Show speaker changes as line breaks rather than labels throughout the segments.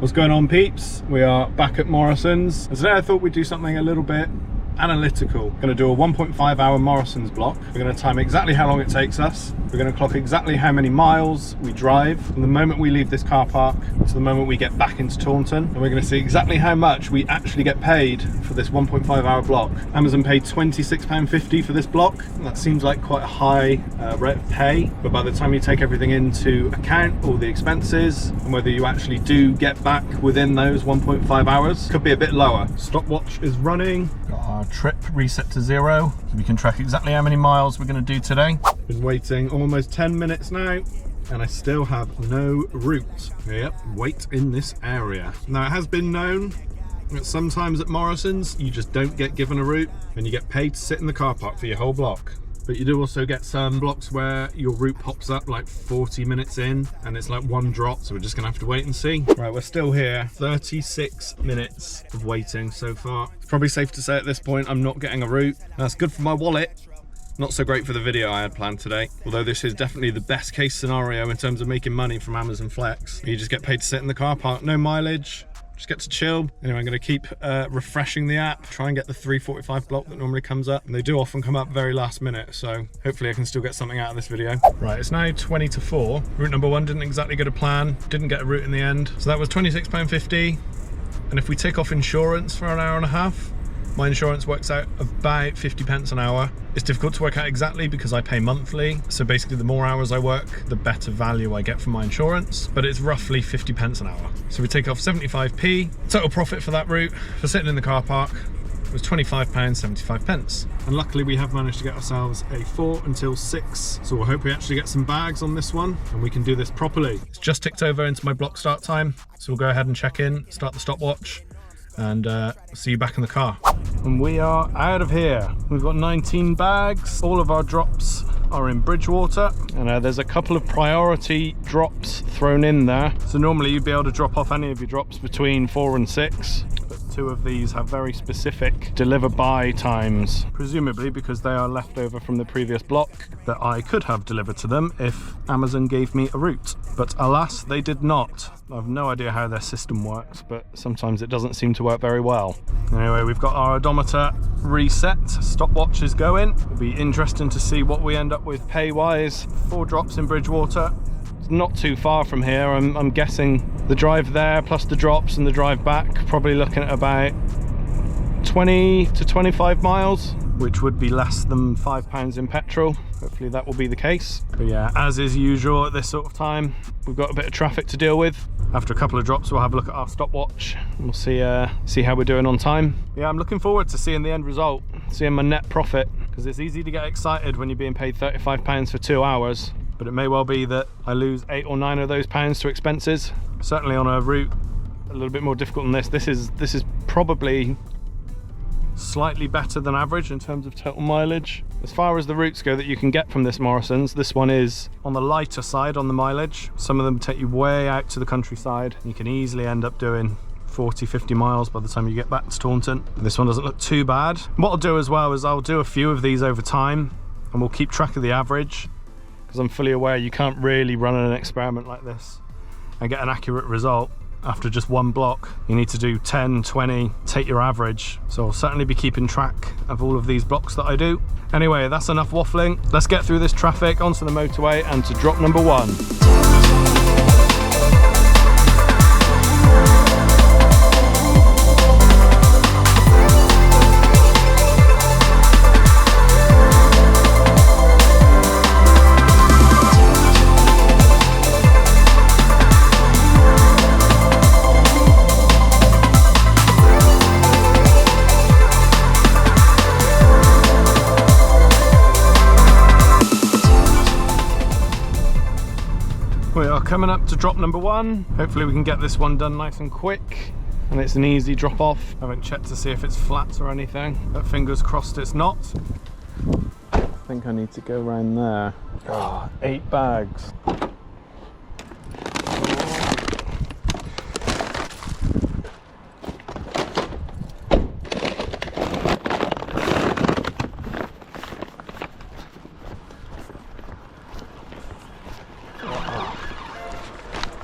What's going on, peeps? We are back at Morrisons. And today I thought we'd do something a little bit analytical. We're going to do a 1.5 hour Morrisons block. We're going to time exactly how long it takes us. We're going to clock exactly how many miles we drive from the moment we leave this car park to the moment we get back into Taunton. And we're going to see exactly how much we actually get paid for this 1.5 hour block. Amazon paid £26.50 for this block. That seems like quite a high rate of pay, but by the time you take everything into account, all the expenses, and whether you actually do get back within those 1.5 hours, could be a bit lower. Stopwatch is running. Got our trip reset to 0, so we can track exactly how many miles we're going to do today. Been waiting almost 10 minutes now, and I still have no route. Yep, wait in this area. Now, it has been known that sometimes at Morrisons you just don't get given a route and you get paid to sit in the car park for your whole block. But you do also get some blocks where your route pops up like 40 minutes in and it's like one drop, so we're just gonna have to wait and see. Right, we're still here. 36 minutes of waiting so far. It's probably safe to say at this point I'm not getting a route. That's good for my wallet. Not so great for the video I had planned today, although this is definitely the best case scenario in terms of making money from Amazon Flex. You just get paid to sit in the car park, no mileage, just get to chill. Anyway, I'm going to keep refreshing the app, try and get the 3:45 block that normally comes up. And they do often come up very last minute, so hopefully I can still get something out of this video. Right, it's now 20 to 4. Route number 1 didn't exactly go to plan, didn't get a route in the end. So that was £26.50. And if we take off insurance for an hour and a half, my insurance works out about 50 pence an hour. It's difficult to work out exactly because I pay monthly. So basically the more hours I work, the better value I get from my insurance, but it's roughly 50 pence an hour. So we take off 75p. Total profit for that route for sitting in the car park was £25.75. And luckily we have managed to get ourselves a 4 until 6. So we'll hope we actually get some bags on this one and we can do this properly. It's just ticked over into my block start time. So we'll go ahead and check in, start the stopwatch, and see you back in the car. And we are out of here. We've got 19 bags. All of our drops are in Bridgewater, and there's a couple of priority drops thrown in there. So normally you'd be able to drop off any of your drops between 4 and 6, but 2 of these have very specific deliver by times, presumably because they are left over from the previous block that I could have delivered to them if Amazon gave me a route. But alas, they did not. I have no idea how their system works, but sometimes it doesn't seem to work very well. Anyway, we've got our odometer reset, stopwatch is going. It'll be interesting to see what we end up with pay-wise. 4 drops in Bridgewater. It's not too far from here. I'm guessing the drive there plus the drops and the drive back, probably looking at about 20 to 25 miles, which would be less than £5 in petrol. Hopefully that will be the case. But yeah, as is usual at this sort of time, we've got a bit of traffic to deal with. After a couple of drops, we'll have a look at our stopwatch and we'll see how we're doing on time. Yeah, I'm looking forward to seeing the end result, seeing my net profit, because it's easy to get excited when you're being paid £35 for 2 hours, but it may well be that I lose 8 or 9 of those pounds to expenses. Certainly on a route a little bit more difficult than this. This is probably slightly better than average in terms of total mileage. As far as the routes go that you can get from this Morrisons, this one is on the lighter side on the mileage. Some of them take you way out to the countryside. You can easily end up doing 40-50 miles by the time you get back to Taunton. This one doesn't look too bad. What I'll do as well is I'll do a few of these over time and we'll keep track of the average, because I'm fully aware you can't really run an experiment like this and get an accurate result after just one block. You need to do 10, 20, take your average. So I'll certainly be keeping track of all of these blocks that I do. Anyway, that's enough waffling. Let's get through this traffic onto the motorway and to drop number 1. We are coming up to drop number 1. Hopefully we can get this one done nice and quick and it's an easy drop off. I haven't checked to see if it's flat or anything, but fingers crossed it's not. I think I need to go around there. Oh, 8 bags.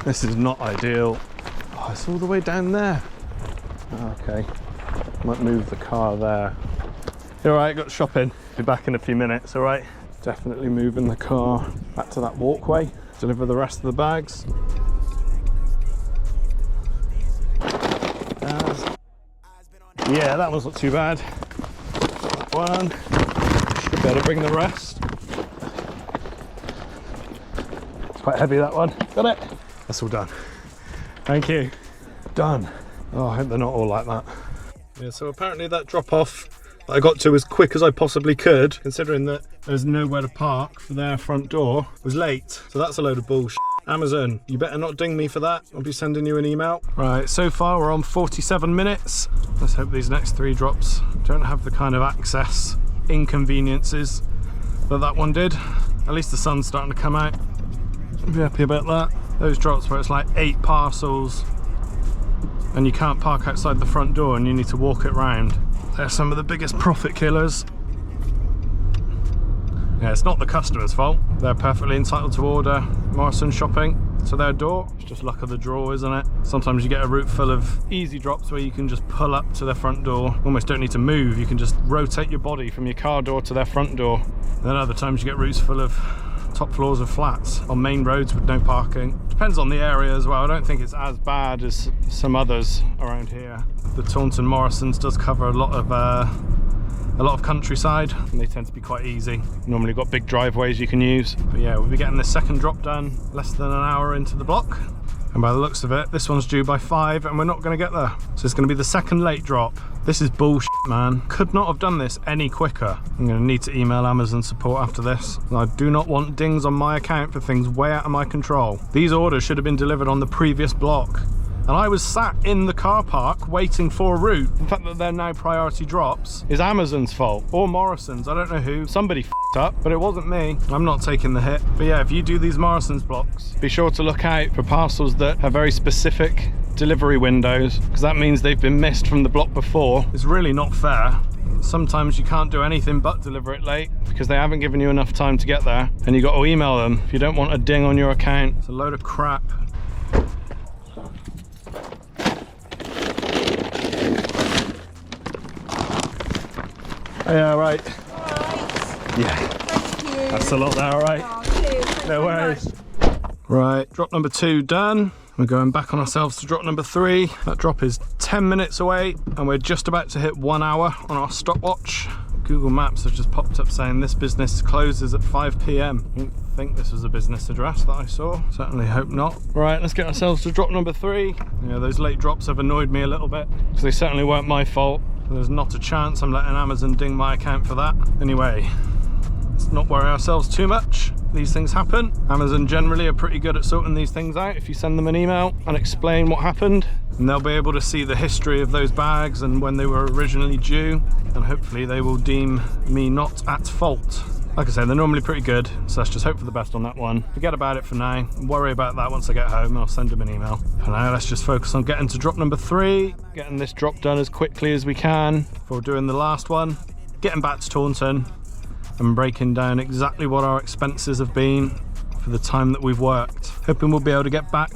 This is not ideal. it's all the way down there. Okay, might move the car there. You alright, got shopping. Be back in a few minutes, alright? Definitely moving the car back to that walkway. Deliver the rest of the bags. Yeah, that one's not too bad. That one. Should be able to bring the rest. It's quite heavy, that one. Got it. That's all done. Thank you. Done. Oh, I hope they're not all like that. Yeah, so apparently that drop off that I got to as quick as I possibly could, considering that there's nowhere to park for their front door, was late. So that's a load of bullshit. Amazon, you better not ding me for that. I'll be sending you an email. Right, so far we're on 47 minutes. Let's hope these next 3 drops don't have the kind of access inconveniences that that one did. At least the sun's starting to come out. I'll be happy about that. Those drops where it's like 8 parcels and you can't park outside the front door and you need to walk it round. They're some of the biggest profit killers. Yeah, it's not the customer's fault. They're perfectly entitled to order Morrisons shopping to their door. It's just luck of the draw, isn't it? Sometimes you get a route full of easy drops where you can just pull up to their front door. Almost don't need to move. You can just rotate your body from your car door to their front door. Then other times you get routes full of top floors of flats on main roads with no parking. Depends on the area as well. I don't think it's as bad as some others around here. The Taunton Morrisons does cover a lot of countryside and they tend to be quite easy. Normally got big driveways you can use. But yeah, we'll be getting the second drop done less than an hour into the block. And by the looks of it, this one's due by 5 and we're not going to get there. So it's going to be the second late drop. This is bullshit, man. Could not have done this any quicker. I'm going to need to email Amazon support after this. I do not want dings on my account for things way out of my control. These orders should have been delivered on the previous block. And I was sat in the car park waiting for a route. The fact that they're now priority drops is Amazon's fault, or Morrisons, I don't know who. Somebody f***ed up, but it wasn't me. I'm not taking the hit. But yeah, if you do these Morrisons blocks, be sure to look out for parcels that have very specific delivery windows, because that means they've been missed from the block before. It's really not fair. Sometimes you can't do anything but deliver it late because they haven't given you enough time to get there, and you got to email them if you don't want a ding on your account. It's a load of crap. Yeah, right. Yeah.
Thank you.
That's a lot there, alright.
Oh,
no worries. Right, drop number 2 done. We're going back on ourselves to drop number 3. That drop is 10 minutes away and we're just about to hit 1 hour on our stopwatch. Google Maps have just popped up saying this business closes at 5 PM. I didn't think this was a business address that I saw. Certainly hope not. Right, let's get ourselves to drop number 3. Yeah, those late drops have annoyed me a little bit because they certainly weren't my fault. There's not a chance I'm letting Amazon ding my account for that. Anyway, let's not worry ourselves too much. These things happen. Amazon generally are pretty good at sorting these things out if you send them an email and explain what happened. And they'll be able to see the history of those bags and when they were originally due. And hopefully they will deem me not at fault. Like I said, they're normally pretty good, so let's just hope for the best on that one. Forget about it for now. Worry about that once I get home and I'll send them an email. For now, let's just focus on getting to drop number 3, getting this drop done as quickly as we can before doing the last one, getting back to Taunton and breaking down exactly what our expenses have been for the time that we've worked. Hoping we'll be able to get back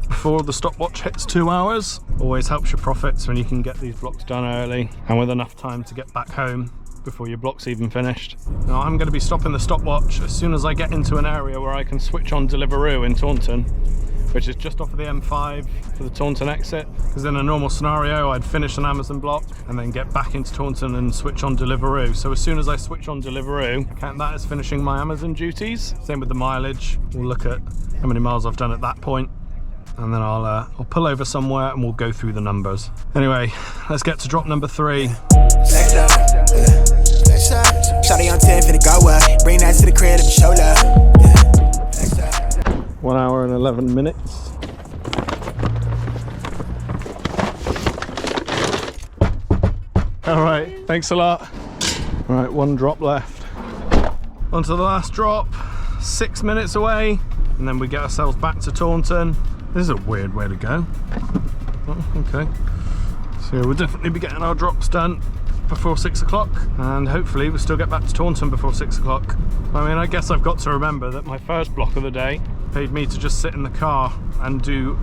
before the stopwatch hits 2 hours. Always helps your profits when you can get these blocks done early and with enough time to get back home before your block's even finished. Now I'm going to be stopping the stopwatch as soon as I get into an area where I can switch on Deliveroo in Taunton, which is just off of the M5 for the Taunton exit. Because in a normal scenario I'd finish an Amazon block and then get back into Taunton and switch on Deliveroo. So as soon as I switch on Deliveroo, I count that as finishing my Amazon duties. Same with the mileage. We'll look at how many miles I've done at that point. And then I'll pull over somewhere and we'll go through the numbers. Anyway, let's get to drop number 3.
Next up, shawty on 10 finna go up. Bring that to the crib, show love.
1 hour and 11 minutes. All right, thanks a lot. All right, 1 drop left. On to the last drop, 6 minutes away, and then we get ourselves back to Taunton. This is a weird way to go. Oh, okay. So we'll definitely be getting our drops done before 6 o'clock, and hopefully we'll still get back to Taunton before 6 o'clock. I mean, I guess I've got to remember that my first block of the day paid me to just sit in the car and do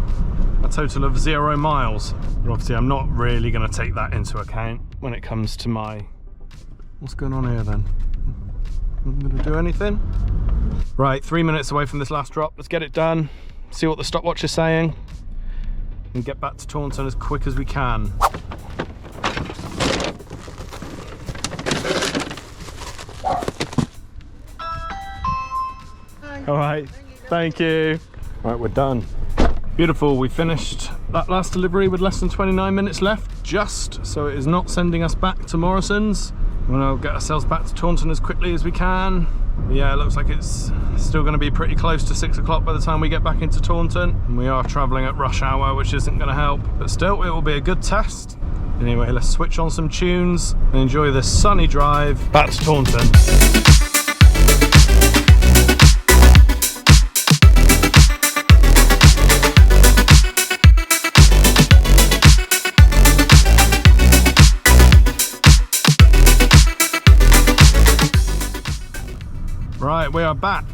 a total of 0 miles. But obviously I'm not really going to take that into account when it comes to my... What's going on here then? I'm going to do anything? Right, 3 minutes away from this last drop. Let's get it done, see what the stopwatch is saying, and get back to Taunton as quick as we can. All right, thank you. Right, we're done. Beautiful, we finished that last delivery with less than 29 minutes left, just, so it is not sending us back to Morrisons. We'll get ourselves back to Taunton as quickly as we can. Yeah, it looks like it's still going to be pretty close to 6 o'clock by the time we get back into Taunton. And we are travelling at rush hour, which isn't going to help, but still, it will be a good test. Anyway, let's switch on some tunes and enjoy this sunny drive back to Taunton. Right, we are back.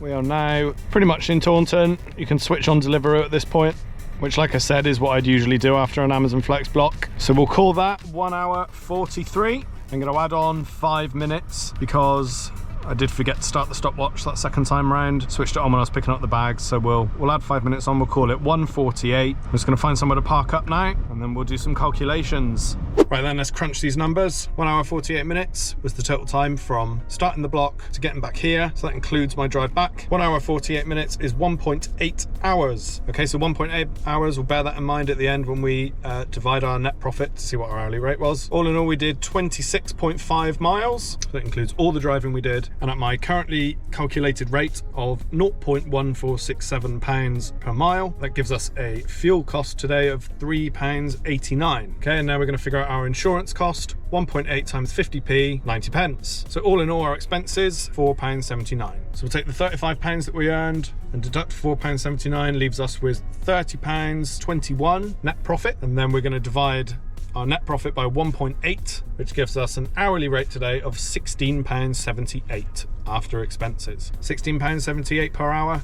We are now pretty much in Taunton. You can switch on Deliveroo at this point, which, like I said, is what I'd usually do after an Amazon Flex block. So we'll call that 1 hour 43. I'm going to add on 5 minutes because I did forget to start the stopwatch that second time round. Switched it on when I was picking up the bags, so we'll add 5 minutes on. We'll call it 1:48. I'm just going to find somewhere to park up now, and then we'll do some calculations. Right then, let's crunch these numbers. 1 hour 48 minutes was the total time from starting the block to getting back here, so that includes my drive back. 1 hour 48 minutes is 1.8 hours. Okay, so 1.8 hours, we'll bear that in mind at the end when we divide our net profit to see what our hourly rate was. All in all, we did 26.5 miles. So that includes all the driving we did. And at my currently calculated rate of £0.1467 per mile, that gives us a fuel cost today of £3.89. Okay, and now we're going to figure out our insurance cost. 1.8 times 50p, 90 pence. So all in all, our expenses, £4.79. So we'll take the £35 that we earned and deduct £4.79, leaves us with £30.21 net profit. And then we're going to divide our net profit by 1.8, which gives us an hourly rate today of £16.78 after expenses. £16.78 per hour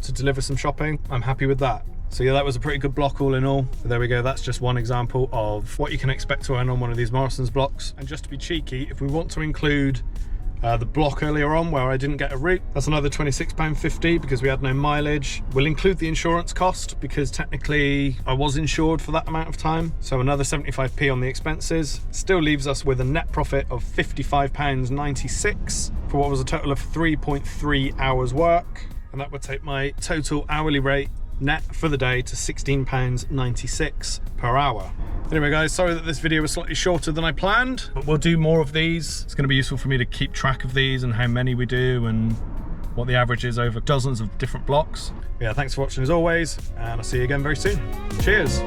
to deliver some shopping. I'm happy with that. So yeah, that was a pretty good block all in all. But there we go, that's just one example of what you can expect to earn on one of these Morrisons blocks. And just to be cheeky, if we want to include the block earlier on where I didn't get a route, that's another £26.50 because we had no mileage. We'll include the insurance cost because technically I was insured for that amount of time, so another 75p on the expenses. Still leaves us with a net profit of £55.96 for what was a total of 3.3 hours work, and that would take my total hourly rate net for the day to £16.96 per hour. Anyway guys, sorry that this video was slightly shorter than I planned, but we'll do more of these. It's going to be useful for me to keep track of these and how many we do and what the average is over dozens of different blocks. Yeah, thanks for watching as always, and I'll see you again very soon. Cheers.